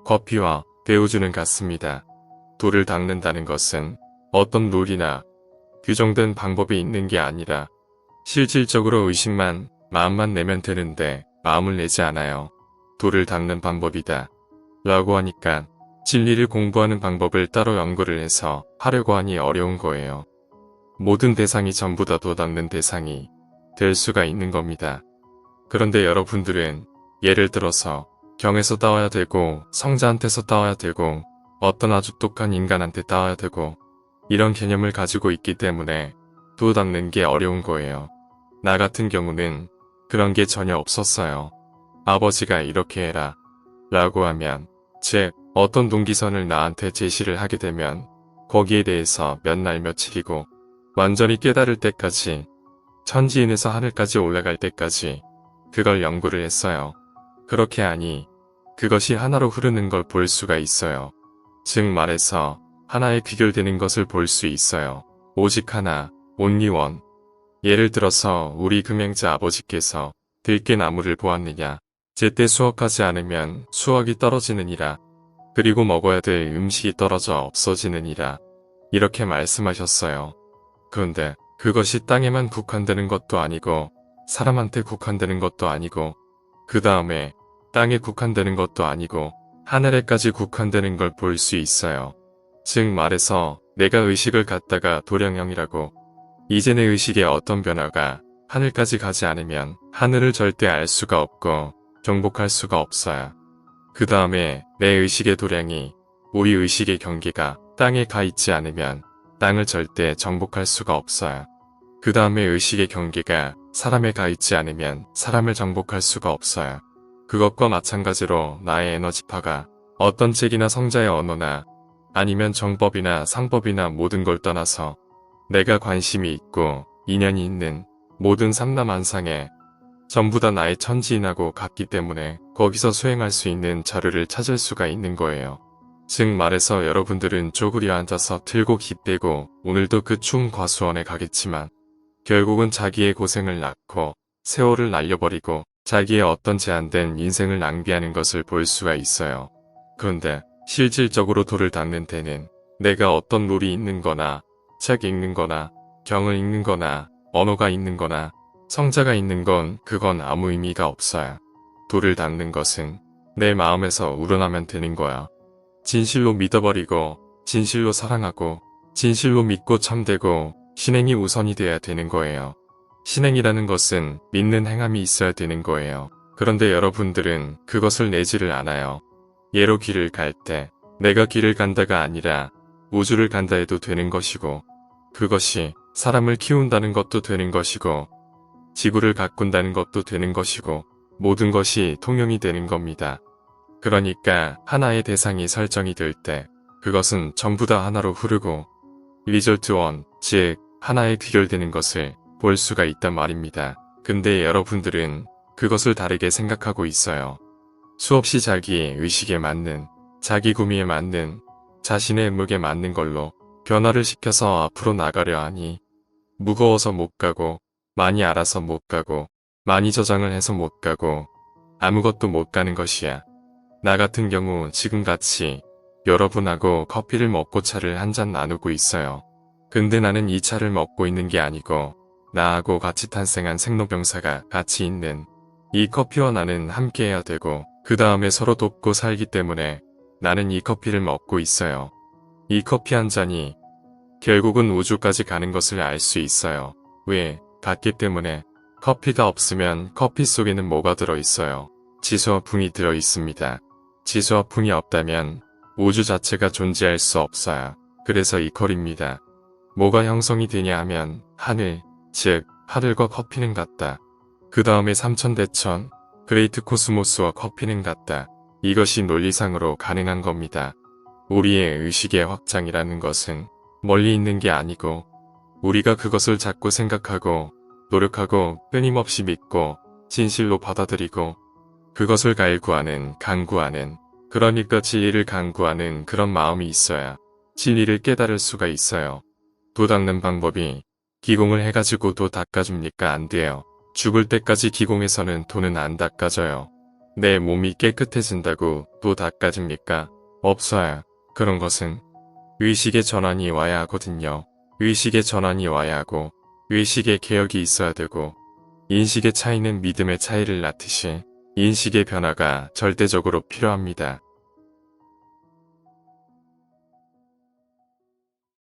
커피와 대우주는 같습니다. 돌을 닦는다는 것은 어떤 룰이나 규정된 방법이 있는 게 아니라 실질적으로 의식만, 마음만 내면 되는데 마음을 내지 않아요. 돌을 닦는 방법이다 라고 하니까 진리를 공부하는 방법을 따로 연구를 해서 하려고 하니 어려운 거예요. 모든 대상이 전부 다 도 닦는 대상이 될 수가 있는 겁니다. 그런데 여러분들은 예를 들어서 경에서 따와야 되고 성자한테서 따와야 되고 어떤 아주 똑똑한 인간한테 따와야 되고 이런 개념을 가지고 있기 때문에 도 닦는 게 어려운 거예요. 나 같은 경우는 그런 게 전혀 없었어요. 아버지가 이렇게 해라 라고 하면 즉 어떤 동기선을 나한테 제시를 하게 되면 거기에 대해서 몇 날 며칠이고 완전히 깨달을 때까지 천지인에서 하늘까지 올라갈 때까지 그걸 연구를 했어요. 그렇게 하니 그것이 하나로 흐르는 걸 볼 수가 있어요. 즉 말해서 하나에 귀결되는 것을 볼 수 있어요. 오직 하나, only one. 예를 들어서 우리 금행자 아버지께서 들깨나무를 보았느냐. 제때 수확하지 않으면 수확이 떨어지느니라. 그리고 먹어야 될 음식이 떨어져 없어지느니라. 이렇게 말씀하셨어요. 그런데 그것이 땅에만 국한되는 것도 아니고 사람한테 국한되는 것도 아니고 그 다음에 땅에 국한되는 것도 아니고 하늘에까지 국한되는 걸 볼 수 있어요. 즉 말해서 내가 의식을 갖다가 도량형이라고 이제 내 의식의 어떤 변화가 하늘까지 가지 않으면 하늘을 절대 알 수가 없고 정복할 수가 없어요. 그 다음에 내 의식의 도량이 우리 의식의 경계가 땅에 가 있지 않으면 땅을 절대 정복할 수가 없어요. 그 다음에 의식의 경계가 사람에 가 있지 않으면 사람을 정복할 수가 없어요. 그것과 마찬가지로 나의 에너지파가 어떤 책이나 성자의 언어나 아니면 정법이나 상법이나 모든 걸 떠나서 내가 관심이 있고 인연이 있는 모든 삼라만상에 전부 다 나의 천지인하고 같기 때문에 거기서 수행할 수 있는 자료를 찾을 수가 있는 거예요. 즉 말해서 여러분들은 쪼그려 앉아서 틀고 기빼고 오늘도 그 추운 과수원에 가겠지만 결국은 자기의 고생을 낳고 세월을 날려버리고 자기의 어떤 제한된 인생을 낭비하는 것을 볼 수가 있어요. 그런데 실질적으로 도를 닦는 데는 내가 어떤 룰이 있는 거나 책 읽는 거나 경을 읽는 거나 언어가 있는 거나 성자가 있는 건 그건 아무 의미가 없어요. 도를 닦는 것은 내 마음에서 우러나면 되는 거야. 진실로 믿어버리고 진실로 사랑하고 진실로 믿고 참되고 신행이 우선이 돼야 되는 거예요. 신행이라는 것은 믿는 행함이 있어야 되는 거예요. 그런데 여러분들은 그것을 내지를 않아요. 예로 길을 갈 때 내가 길을 간다가 아니라 우주를 간다 해도 되는 것이고 그것이 사람을 키운다는 것도 되는 것이고 지구를 가꾼다는 것도 되는 것이고 모든 것이 통용이 되는 겁니다. 그러니까 하나의 대상이 설정이 될 때 그것은 전부 다 하나로 흐르고 리졸트 원, 즉 하나에 귀결되는 것을 볼 수가 있단 말입니다. 근데 여러분들은 그것을 다르게 생각하고 있어요. 수없이 자기의 의식에 맞는, 자기 구미에 맞는, 자신의 의묵에 맞는 걸로 변화를 시켜서 앞으로 나가려 하니 무거워서 못 가고 많이 알아서 못 가고 많이 저장을 해서 못 가고 아무것도 못 가는 것이야. 나 같은 경우 지금같이 여러분하고 커피를 먹고 차를 한잔 나누고 있어요. 근데 나는 이 차를 먹고 있는 게 아니고 나하고 같이 탄생한 생로병사가 같이 있는 이 커피와 나는 함께해야 되고 그 다음에 서로 돕고 살기 때문에 나는 이 커피를 먹고 있어요. 이 커피 한 잔이 결국은 우주까지 가는 것을 알 수 있어요. 왜? 같기 때문에. 커피가 없으면 커피 속에는 뭐가 들어있어요? 지수와 풍이 들어있습니다. 지수와 풍이 없다면 우주 자체가 존재할 수 없어요. 그래서 이퀄입니다. 뭐가 형성이 되냐 하면 하늘, 즉 하늘과 커피는 같다. 그 다음에 삼천대천, 그레이트 코스모스와 커피는 같다. 이것이 논리상으로 가능한 겁니다. 우리의 의식의 확장이라는 것은 멀리 있는 게 아니고 우리가 그것을 자꾸 생각하고 노력하고 끊임없이 믿고 진실로 받아들이고 그것을 갈구하는, 강구하는, 그러니까 진리를 강구하는 그런 마음이 있어야 진리를 깨달을 수가 있어요. 도 닦는 방법이 기공을 해가지고 도 닦아줍니까? 안 돼요. 죽을 때까지 기공해서는 도는 안 닦아져요. 내 몸이 깨끗해진다고 또 닦아집니까? 없어요. 그런 것은 의식의 전환이 와야 하거든요. 의식의 전환이 와야 하고 의식의 개혁이 있어야 되고 인식의 차이는 믿음의 차이를 낳듯이 인식의 변화가 절대적으로 필요합니다.